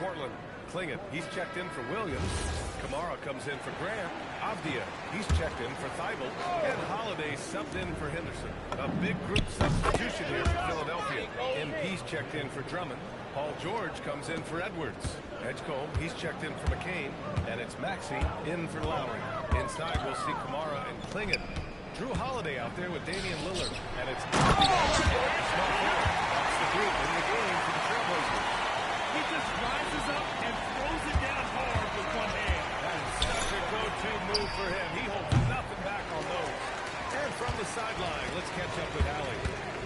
Portland. Clingan, he's checked in for Williams. Kamara comes in for Grant. Avdia, he's checked in for Thibault. And Holiday subbed in for Henderson. A big group substitution here for Philadelphia. MP's checked in for Drummond. Paul George comes in for Edwards. Edgecombe, he's checked in for McCain. And it's Maxey in for Lowry. Inside, we'll see Kamara and Clingan. Drew Holiday out there with Damian Lillard. And it's Avdia. That's the group in the game for the Trailblazers. He just rises up and throws it down hard with one hand. That is such a go-to move for him. He holds nothing back on those. And from the sideline, let's catch up with Allie.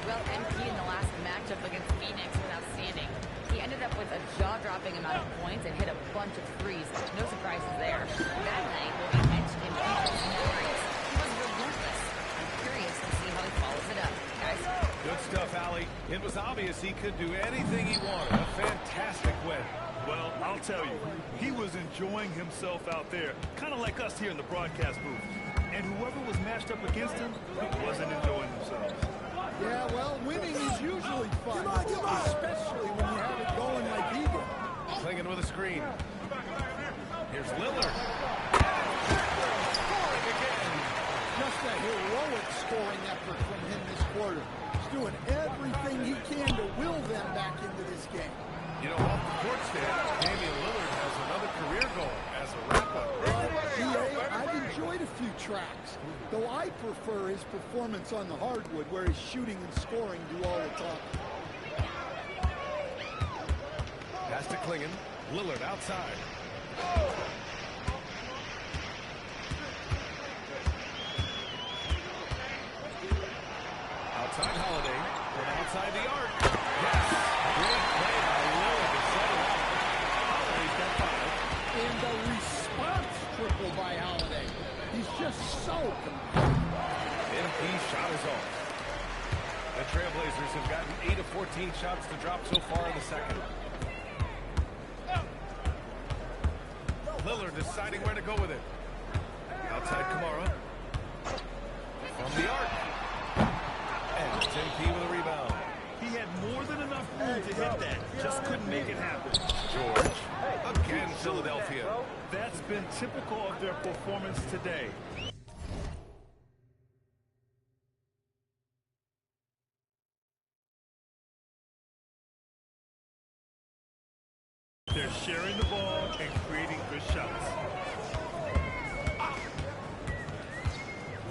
Well, MP in the last matchup against Phoenix was outstanding. He ended up with a jaw-dropping amount of points and hit a bunch of threes. No surprises there. That night will be etched in people's memories. He was relentless. I'm curious to see how he follows it up. Guys? Good stuff, Allie. It was obvious he could do anything he wanted. A fantastic win. Well, I'll tell you, he was enjoying himself out there, kind of like us here in the broadcast booth. And whoever was matched up against him wasn't enjoying themselves. Yeah, well, winning is usually fun, especially when you have it going like he did. Clingan with a screen. Here's Lillard. Scoring again. Just a heroic scoring effort from him this quarter. He's doing everything he can to will them back into this game. You know, off the court stand, Damian Lillard has another career goal as a wrap-up. I've enjoyed a few tracks, though I prefer his performance on the hardwood where his shooting and scoring do all the talking. Pass to Clingan. Lillard outside. Outside Holiday. From outside the arc. Yes. Great play by Lillard to set it up. Holiday's got 5. And the response triple by Holiday. He's just so competitive. MP shot is off. The Trailblazers have gotten 8 of 14 shots to drop so far in the second. Lillard deciding where to go with it. Outside Kamara. From the arc. And it's MP with a rebound. He had more than enough room to hit that, just couldn't make it happen. George. Again, Philadelphia. That's been typical of their performance today. They're sharing the ball and creating good shots.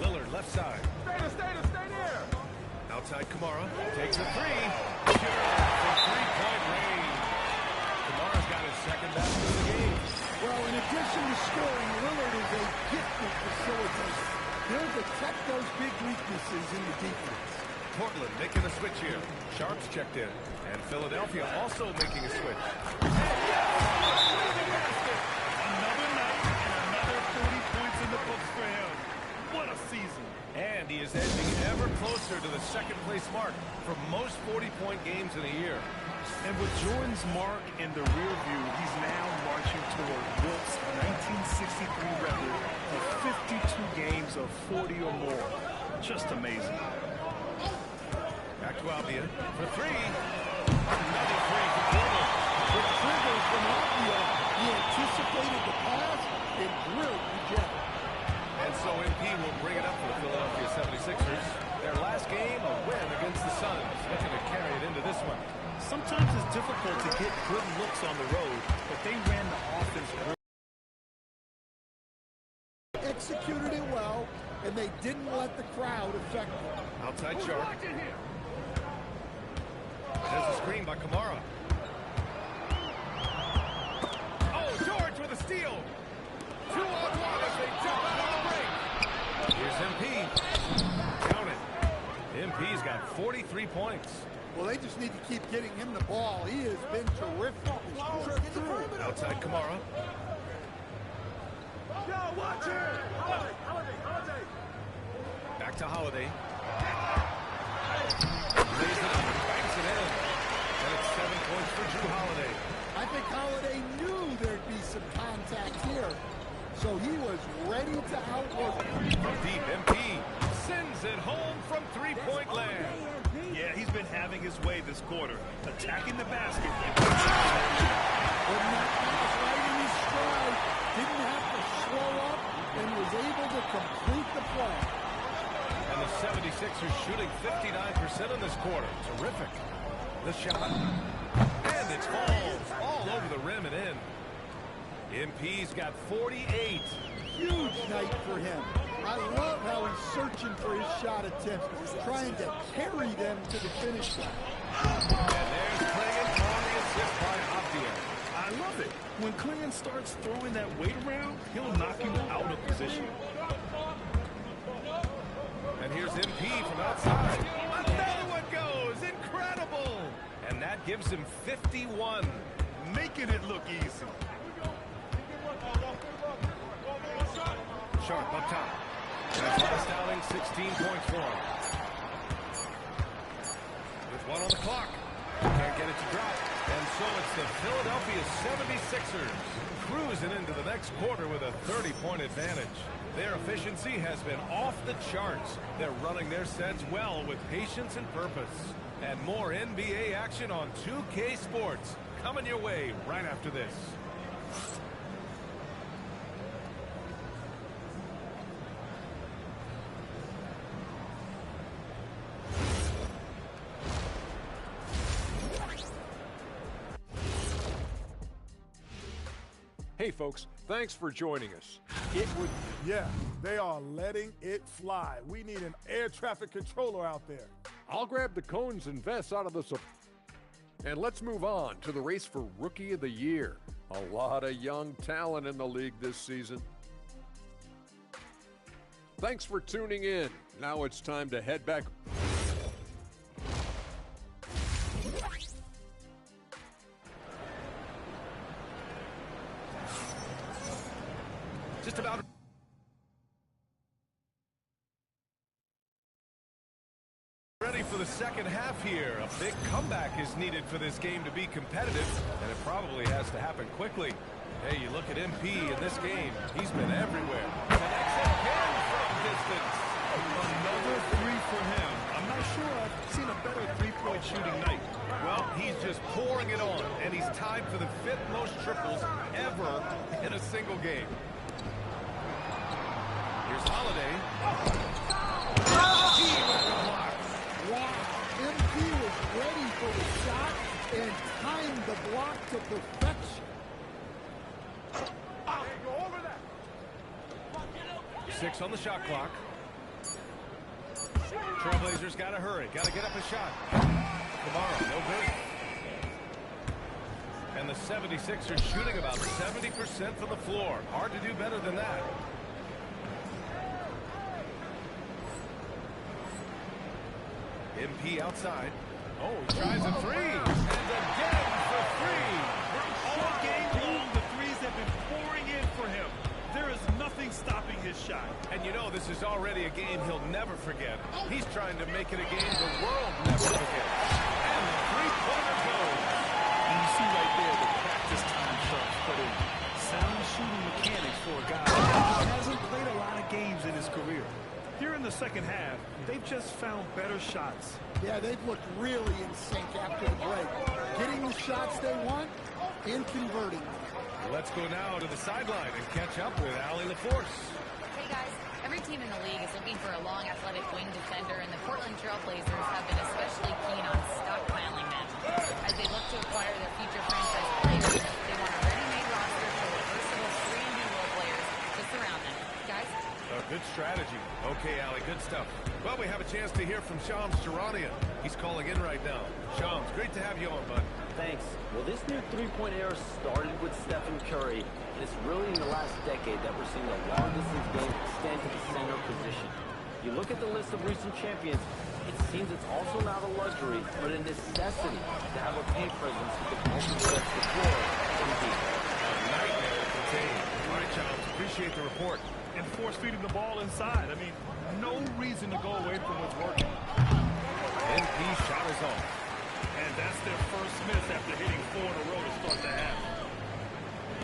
Lillard left side. Stay there. Outside Kamara. Takes a 3. From three-point range. Kamara's got his second basket of the game. Well, in addition to scoring, Lillard is a gifted facilitator. He'll detect those big weaknesses in the defense. Portland making a switch here. Sharps checked in. And Philadelphia also making a switch. Another night and another 40 points in the books for him. What a season. And he is edging ever closer to the second-place mark for most 40-point games in a year. And with Jordan's mark in the rear view, he's now marching toward Wilt's 1963 record of 52 games of 40 or more. Just amazing. Back to Avdia for 3. Another 3 for Portland. The trigger from Avdia. He anticipated the pass and drilled the jet. And so MP will bring it up for the Philadelphia 76ers. Their last game, a win against the Suns. Looking to carry it into this one. Sometimes it's difficult to get good looks on the road, but they ran the offense well. Executed it well, and they didn't let the crowd affect them. Outside Sharp. There's a screen by Kamara. Oh, George with a steal. 2 on 1 as they jump out of the break. Here's MP. Count it. MP's got 43 points. Well, they just need to keep getting him the ball. He has been terrific. Outside Kamara. Watch it! Holiday! Back to Holiday. Lays it up and banks it in. And it's 7 points for Drew Holiday. I think Holiday knew there'd be some contact here, so he was ready to outwork. From deep, MP sends it home from three-point land. Yeah, he's been having his way this quarter, attacking the basket. Putting that pass right in his stride, didn't have to slow up, and was able to complete the play. And the 76ers shooting 59% in this quarter. Terrific. The shot. And it's all over the rim and in. MP's got 48. Huge night for him. I love how he's searching for his shot attempts, trying to carry them to the finish line. And there's Clingan on the assist by Avdia. I love it. When Clingan starts throwing that weight around, he'll knock you out of position. And here's MP from outside. Another one goes. Incredible. And that gives him 51. Making it look easy. Sharp up top. That's last outing, 16 points for him. With one on the clock. Can't get it to drop. And so it's the Philadelphia 76ers cruising into the next quarter with a 30-point advantage. Their efficiency has been off the charts. They're running their sets well with patience and purpose. And more NBA action on 2K Sports coming your way right after this. Hey folks, thanks for joining us. Yeah, they are letting it fly. We need an air traffic controller out there. I'll grab the cones and vests out of the and let's move on to the race for Rookie of the Year. A lot of young talent in the league this season. Thanks for tuning in. Now it's time to head back. Just about ready for the second half here. A big comeback is needed for this game to be competitive, and it probably has to happen quickly. Hey, you look at MP in this game. He's been everywhere. Connects again from distance. Another three for him. I'm not sure I've seen a better three-point shooting night. Well, he's just pouring it on, and he's tied for the 5th most triples ever in a single game. Here's Holiday. He with the block. Wow, MP was ready for the shot and timed the block to perfection. 6 on the shot clock. Trailblazers got to hurry. Got to get up a shot. Kamara, no good. And the 76ers shooting about 70% from the floor. Hard to do better than that. MP outside. Oh, he tries a three. And again for three. All game long, the threes have been pouring in for him. There is nothing stopping his shot. And you know this is already a game he'll never forget. He's trying to make it a game the world never forgets. And the three-pointer goes. And you see right there the practice time shots put in. Sound shooting mechanics for a guy who hasn't played a lot of games in his career. Here in the second half, they've just found better shots. Yeah, they've looked really in sync after the break. Getting the shots they want and converting them. Let's go now to the sideline and catch up with Allie LaForce. Hey guys, every team in the league is looking for a long athletic wing defender, and the Portland Trailblazers have been especially keen on stockpiling them. As they look to acquire their future franchise players, they want a ready-made roster full of versatile 3-and-D role players to surround them. Guys? Good strategy. Okay, Allie, good stuff. Well, we have a chance to hear from Shams Charania. He's calling in right now. Shams, great to have you on, bud. Thanks. Well, this new three-point era started with Stephen Curry, and it's really in the last decade that we're seeing the long-distance game extend to the center position. You look at the list of recent champions, it seems it's also not a luxury, but a necessity to have a paint presence who can also stretch the floor and deep. A nightmare to contain. All right, Shams, appreciate the report. And force-feeding the ball inside. I mean, no reason to go away from what's working. MP shot is off. And that's their first miss after hitting 4 in a row to start the half.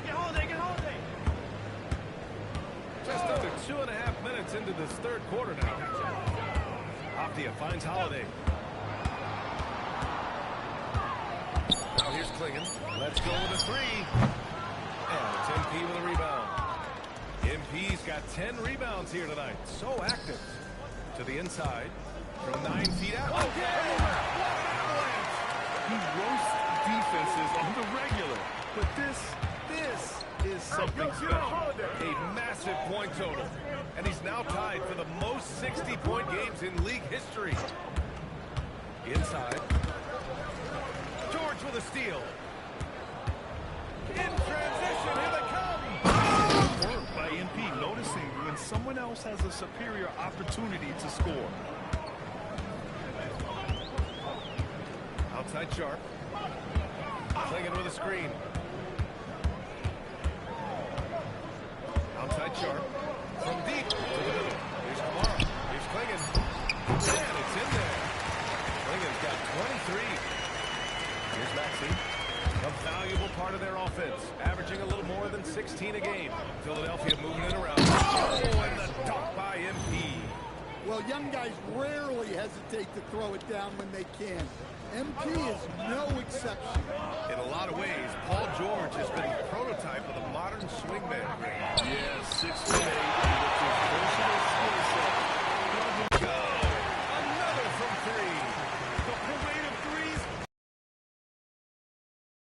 Get Holiday, get Holiday! Just under 2.5 minutes minutes into this third quarter now. Avdia finds Holiday. Now here's Klingon. Let's go with a three. And it's MP with a rebound. MP's got 10 rebounds here tonight. So active. To the inside. From 9 feet out. Oh, yeah! He roasts defenses on the regular. But this is something special. A massive point total. And he's now tied for the most 60-point games in league history. Inside. George with a steal. In transition, here they come. Good work by MP, noticing when someone else has a superior opportunity to score. Outside Sharp. Klingon with a screen. Outside Sharp. From deep to the middle. Here's Kamara. Here's Klingon. And it's in there. Klingon's got 23. Here's Maxey. A valuable part of their offense. Averaging a little more than 16 a game. Philadelphia moving it around. Oh, and the dunk by MP. Well, young guys rarely hesitate to throw it down when they can. MP is no exception. In a lot of ways, Paul George has been the prototype of the modern swingman. Yeah, 6'8", with his versatile skill set. Go! Another from three. The parade of threes.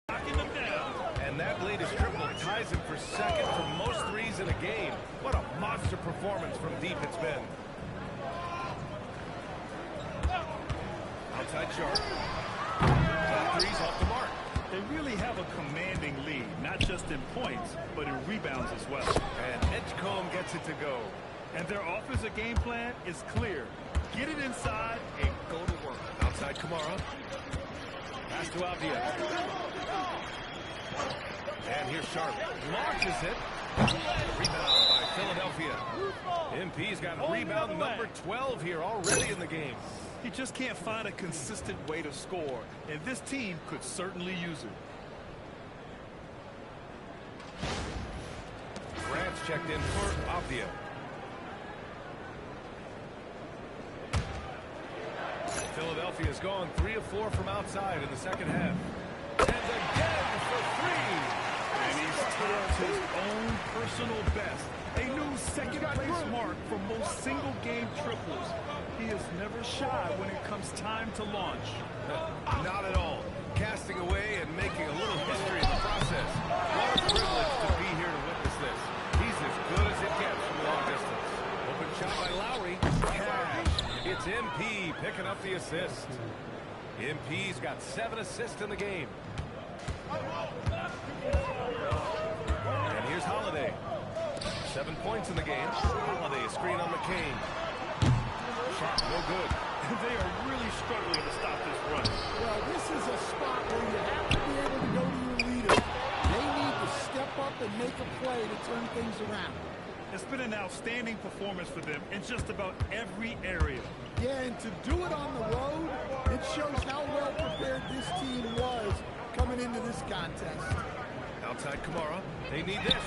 Knocking them down. And that latest triple ties him for second for most threes in a game. What a monster performance from deep it's been. Outside Sharp. Threes off the mark. They really have a commanding lead, not just in points, but in rebounds as well. And Edgecombe gets it to go. And their offensive game plan is clear. Get it inside and go to work. Outside Kamara. Pass to Avdia. And here's Sharp. Launches it. Rebound by Philadelphia. MP's got rebound number 12 here already in the game. He just can't find a consistent way to score, and this team could certainly use it. Grant's checked in for Avdia. Philadelphia's gone 3 of 4 from outside in the second half. And again for three. And he's topped his own personal best. A new second-place mark for most single-game triples. He is never shy when it comes time to launch. Not at all. Casting away and making a little history in the process. What a privilege to be here to witness this. He's as good as it gets from long distance. Open shot by Lowry. Cash. It's MP picking up the assist. MP's got 7 assists in the game. And here's Holiday. 7 points in the game. Holiday, a screen on McCain. Shot no good. They are really struggling to stop this run. Well, this is a spot where you have to be able to go to your leaders. They need to step up and make a play to turn things around. It's been an outstanding performance for them in just about every area. Yeah, and to do it on the road, it shows how well prepared this team was coming into this contest. Outside Kamara. They need this.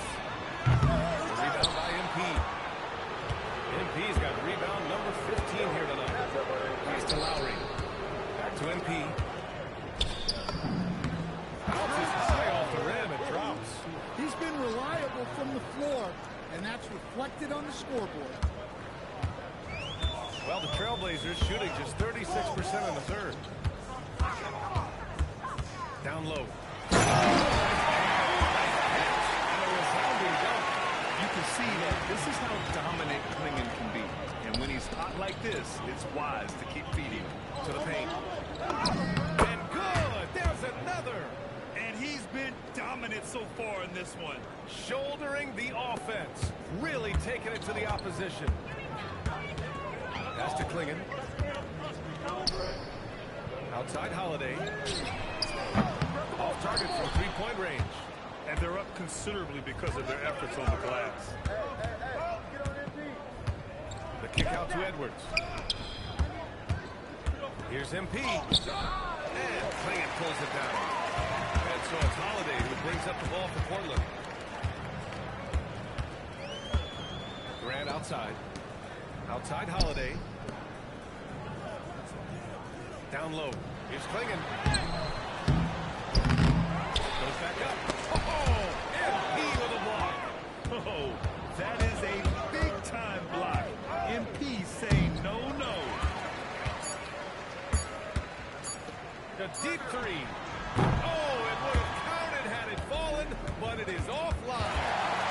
Rebound by MP. MP's got rebound number 15 here tonight. Pass to Lowry. Back to MP. Bounces high off the rim and drops. He's been reliable from the floor, and that's reflected on the scoreboard. Well, the Trailblazers shooting just 36% in the third. Down low. You can see that this is how dominant Klingon can be. And when he's hot like this, it's wise to keep feeding him. To the paint. And good! There's another! And he's been dominant so far in this one. Shouldering the offense. Really taking it to the opposition. Pass to Klingon. Outside Holiday. Off target from three-point range. And they're up considerably because of their efforts on the glass. The kick out to Edwards. Here's MP. And Klingon pulls it down. And so it's Holiday who brings up the ball for Portland. Grant outside. Outside Holiday. Down low. Here's Klingon. Goes back up. Oh, MP with a block. Oh, that is a big-time block. MP saying no. The deep three. Oh, it would have counted had it fallen, but it is offline.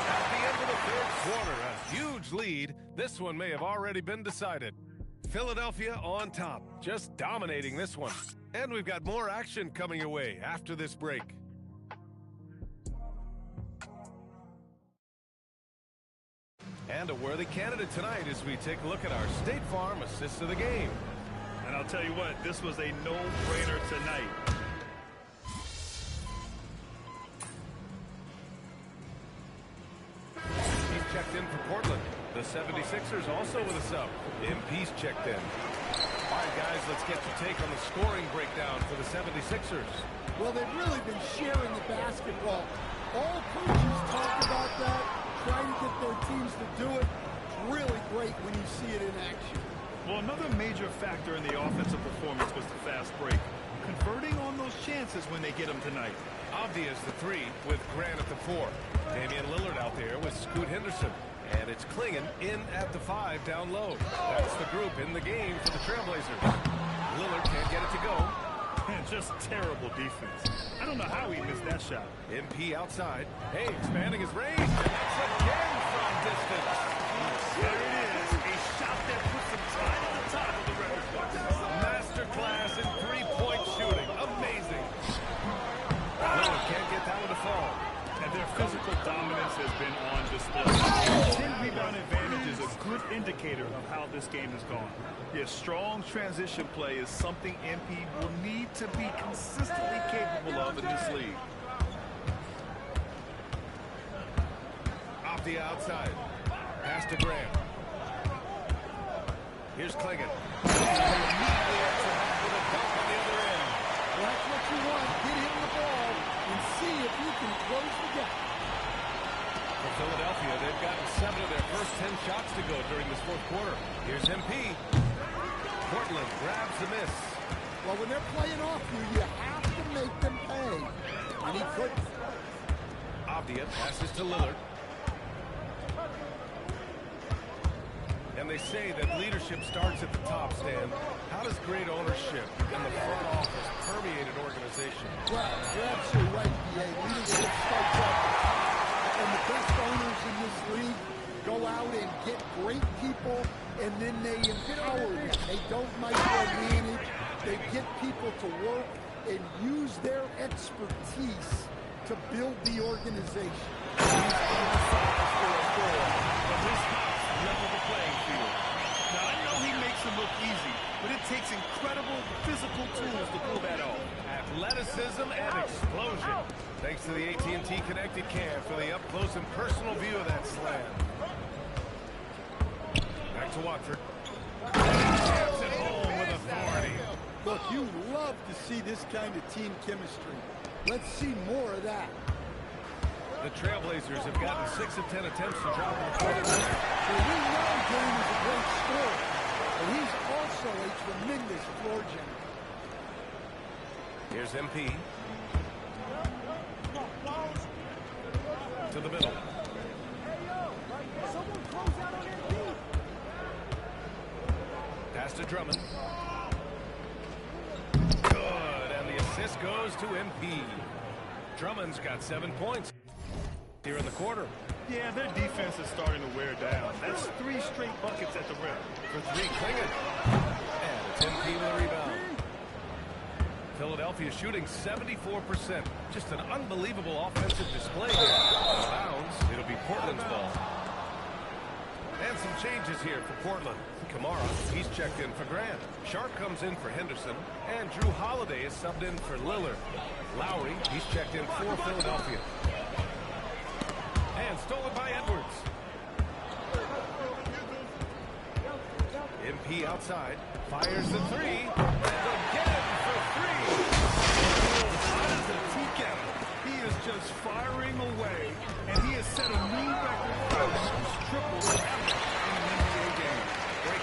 At the end of the third quarter, a huge lead. This one may have already been decided. Philadelphia on top, just dominating this one. And we've got more action coming your way after this break. And a worthy candidate tonight as we take a look at our State Farm assist of the game. And I'll tell you what, this was a no-brainer tonight. He's checked in for Portland. The 76ers also with a sub. MP's checked in. All right, guys, let's get your take on the scoring breakdown for the 76ers. Well, they've really been sharing the basketball. All coaches talk about that, trying to get their teams to do it. It's really great when you see it in action. Well, another major factor in the offensive performance was the fast break. Converting on those chances when they get them tonight. Obvious the three with Grant at the 4. Damian Lillard out there with Scoot Henderson. And it's Klingon in at the 5 down low. That's the group in the game for the Trailblazers. Lillard can't get it to go. And just terrible defense. I don't know how he missed that shot. MP outside. Hey, expanding his range. And that's again from distance. There it is. A shot that puts him right on the top of the record book. Masterclass in three-point shooting. Amazing. Lillard can't get that one to fall. And their physical dominance has been on display. 10 rebound advantage is a good indicator of how this game has gone. Yes, strong transition play is something MP will need to be consistently capable of in this league. Off the outside. Pass to Graham. Here's Klingon. With a dunk on the other end. Well, that's what you want. Get him the ball and see if you can close the gap. For Philadelphia, they've gotten 7 of their first 10 shots to go during this fourth quarter. Here's MP. Portland grabs the miss. Well, when they're playing off you, you have to make them pay. And he couldn't. Avdia passes to Lillard. And they say that leadership starts at the top, Stan. How does great ownership and the front office permeate an organization? Well, you're absolutely right, B.A. Leadership starts up. And the best owners in this league go out and get great people, and then they empower them. They don't micromanage. They get people to work and use their expertise to build the organization. Level the playing field. Now, I know he makes it look easy, but it takes incredible physical tools to pull that off. Athleticism and explosion. Thanks to the AT&T Connected Cam for the up-close and personal view of that slam. Back to Watford. Taps it home with authority. Look, you love to see this kind of team chemistry. Let's see more of that. The Trailblazers have gotten 6 of 10 attempts to drop in the fourth quarter. So we know Dame is a great scorer, but he's also a tremendous floor general. Here's MP. To the middle. Pass to Drummond. Good, and the assist goes to MP. Drummond's got 7 points here in the quarter. Yeah, their defense is starting to wear down. That's 3 straight buckets at the rim. For 3, Klingon. And it's MP with a rebound. Philadelphia shooting 74%. Just an unbelievable offensive display here. Out of bounds, it'll be Portland's ball. And some changes here for Portland. Kamara, he's checked in for Grant. Sharp comes in for Henderson. And Drew Holiday is subbed in for Lillard. Lowry, he's checked in for Philadelphia. And stolen by Edwards. MP outside. Fires the 3. And again for 3. How does a TK? He is just firing away, and he has set a new record for the most triples ever in an NBA game. Great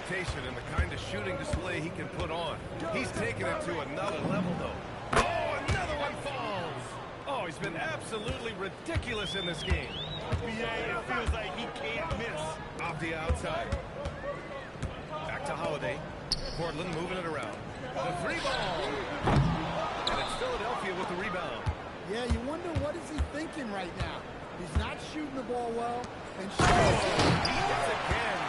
reputation and the kind of shooting display he can put on. He's taken it to another level, though. Oh, another one falls. Oh, he's been absolutely ridiculous in this game. BA, it feels like he can't miss. Off the outside. Back to Holiday. Portland moving it around. The three ball. And it's Philadelphia with the rebound. Yeah, you wonder what is he thinking right now. He's not shooting the ball well. And He does again.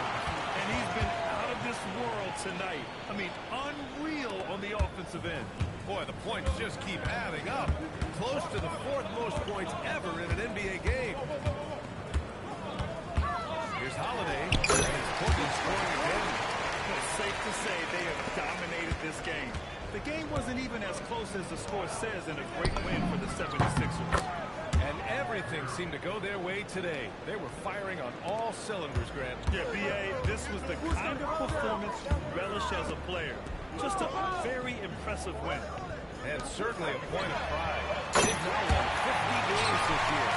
And he's been out of this world tonight. I mean, unreal on the offensive end. Boy, the points just keep adding up. Close to the fourth most points ever in an NBA game. Here's Holiday. And it's Portland scoring again. It's safe to say they have dominated this game. The game wasn't even as close as the score says in a great win for the 76ers. And everything seemed to go their way today. They were firing on all cylinders, Grant. Yeah, B.A., this was the kind of performance you relish as a player. Just a very impressive win. And certainly a point of pride. They've now won 50 games this year.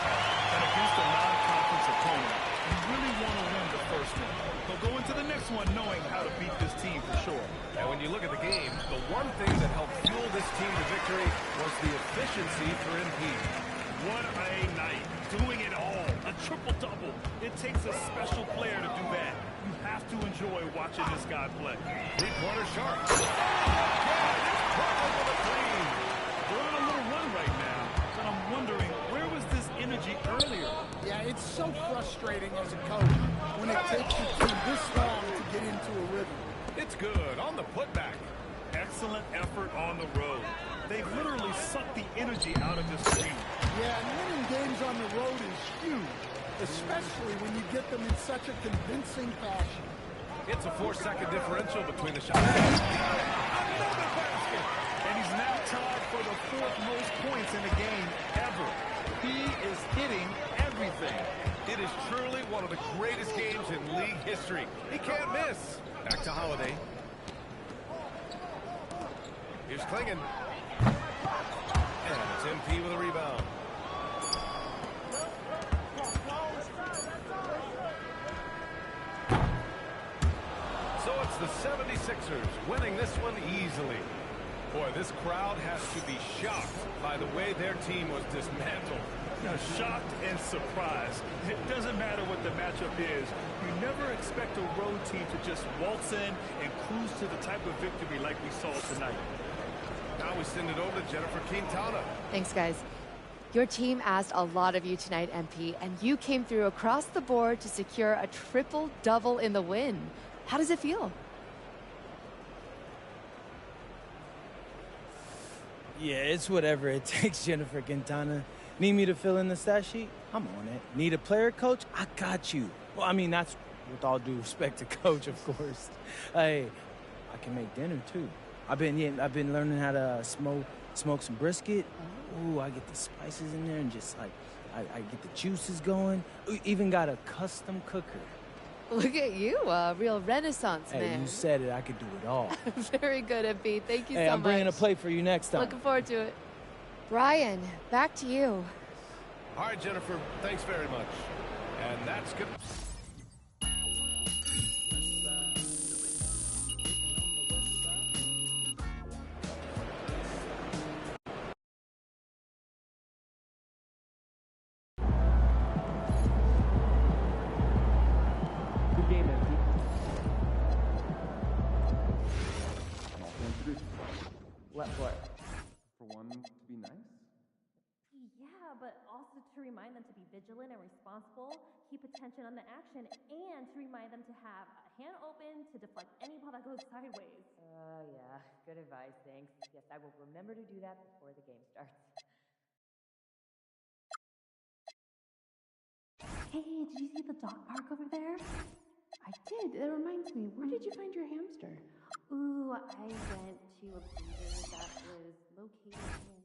And against a non-conference opponent, you really want to win the first one. But go into the next one knowing how to beat this team for sure. And when you look at the game, the one thing that helped fuel this team to victory was the efficiency for MP. What a night. Doing it all. A triple-double. It takes a special player to do that. You have to enjoy watching this guy play. Three-pointer sharp. Yeah, it's Portland with a three. They're on a little run right now, but I'm wondering, where was this energy earlier? yeah, it's so frustrating as a coach when it takes your team this long to get into a rhythm. It's good on the putback. Excellent effort on the road. They've literally sucked the energy out of this team. Yeah, and winning games on the road is huge, especially when you get them in such a convincing fashion. It's a 4-second differential between the shots. Another basket. And he's now tied for the fourth most points in the game ever. He is hitting everything. It is truly one of the greatest games in league history. He can't miss. Back to Holiday. Here's Klingon. And it's MP with a rebound. So it's the 76ers winning this one easily. Boy, this crowd has to be shocked by the way their team was dismantled. Shocked and surprised. It doesn't matter what the matchup is. You never expect a road team to just waltz in and cruise to the type of victory like we saw tonight. Now we send it over to Jennifer Quintana. Thanks, guys. Your team asked a lot of you tonight, MP, and you came through across the board to secure a triple-double in the win. How does it feel? Yeah, it's whatever it takes, Jennifer Quintana. Need me to fill in the stat sheet? I'm on it. Need a player coach? I got you. Well, I mean, that's with all due respect to coach, of course. Hey, I can make dinner, too. I've been learning how to smoke some brisket. Ooh, I get the spices in there and just, like, I get the juices going. Even got a custom cooker. Look at you, a real renaissance man. Hey, you said it. I could do it all. Very good, MP. Thank you so much. Hey, I'm bringing a plate for you next time. Looking forward to it. Brian, back to you. All right, Jennifer, thanks very much. And that's good. Good game, MP. What? For one, to be nice? Yeah, but also to remind them to be vigilant and responsible, keep attention on the action, and to remind them to have a hand open to deflect any ball that goes sideways. Yeah, good advice, thanks. Yes, I will remember to do that before the game starts. Hey, did you see the dog park over there? I did. That reminds me, where did you find your hamster? Ooh, I went to a breeder that was located in